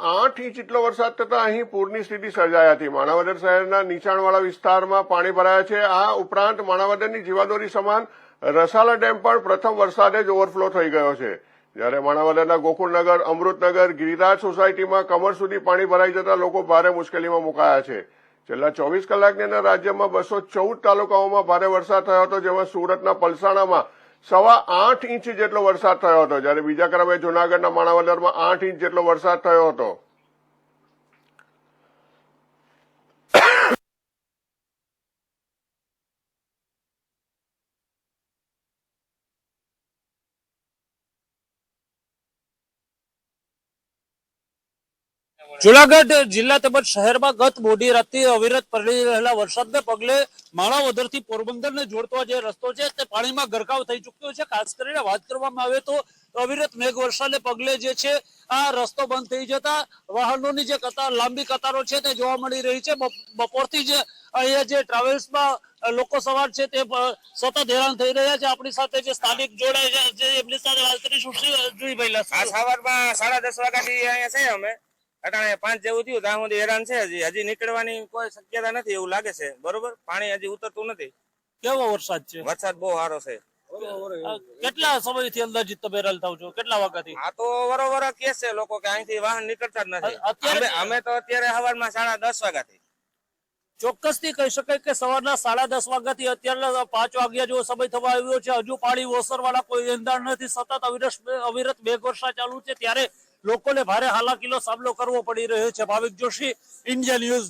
8 inch જેટલો વરસાદ થતા અહીં પૂરની સ્થિતિ સર્જાઈ હતી। માણાવદર શહેરના નીચાણવાળા વિસ્તારમાં પાણી ભરાયા છે। આ ઉપરાંત માણાવદરની જીવાદોરી સમાન રસાલા ડેમ પણ પ્રથમ વરસાદે જ ઓવરફ્લો થઈ ગયો છે। જ્યારે માણાવદરના ગોકુળનગર, અમૃતનગર, ગિરિરાજ સોસાયટીમાં કમર સુધી પાણી ભરાઈ જતા લોકો ભારે મુશ્કેલીમાં મુકાયા છે। છેલ્લા 24 કલાકની અંદર રાજ્યમાં 214 તાલુકાઓમાં ભારે વરસાદ થયો હતો, જેમાં સુરતના પલસાણામાં 8.25 ઇંચ જેટલો વરસાદ થયો હતો, જ્યારે બીજા ક્રમે જૂનાગઢના માણાવદરમાં 8 ઇંચ જેટલો વરસાદ થયો હતો। જુનાગઢ જિલ્લા તેમજ શહેરમાં ગત મોડી રાતથી અવિરત પડી રહેલા વરસાદને પગલે માણાવદરથી પોરબંદરને જોડતો જે રસ્તો છે તે પાણીમાં ગરકાવ થઈ ચુક્યો છે। ખાસ કરીને વાત કરવામાં આવે તો અવિરત મેઘવર્ષાને પગલે જે છે આ રસ્તો બંધ થઈ જતા વાહનોની જે લાંબી કતારો છે તે જોવા મળી રહી છે। બપોરથી જ અહીંયા જે ટ્રાવેલ્સમાં લોકો સવાર છે તે સતત હેરાન થઈ રહ્યા છે। આપણી સાથે જે સ્થાનિક જોડાય છે એમની સાથે વાત કરીશું। જોઈ ભાઈ સવારમાં 10:30 વાગ્યાથી અહીંયા છે અમે અટાણે 5 જેવું થયું ત્યાં સુધી હેરાન છે। હજી નીકળવાની કોઈ શક્યતા નથી એવું લાગે છે। બરોબર, પાણી હજી ઉતરતું નથી। કેવો વરસાદ છે? વરસાદ બહુ સારો છે। કેટલા સમયથી અંદાજિત તમે હેરાન થાવ છો? કેટલા વાગ્યાથી? આ તો વરોવર કેસ છે લોકો કે અહીંથી વાહન નીકળતા જ નથી। અત્યારે અમે તો અત્યારે સવારમાં 10:30 વાગ્યાથી ચોક્કસથી કહી શકાય કે સવારના 10:30 વાગ્યાથી અત્યારના 5 વાગ્યા જેવો સમય થવા આવ્યો છે। હજુ પાણી ઓસરવાળા કોઈ એંધાણ નથી। સતત અવિરત મેઘવર્ષા ચાલુ છે, ત્યારે લોકોને ભારે હાલાકીનો સામનો કરવો પડી રહ્યો છે। ભાવિક જોશી, ઇન્ડિયા ન્યૂઝ।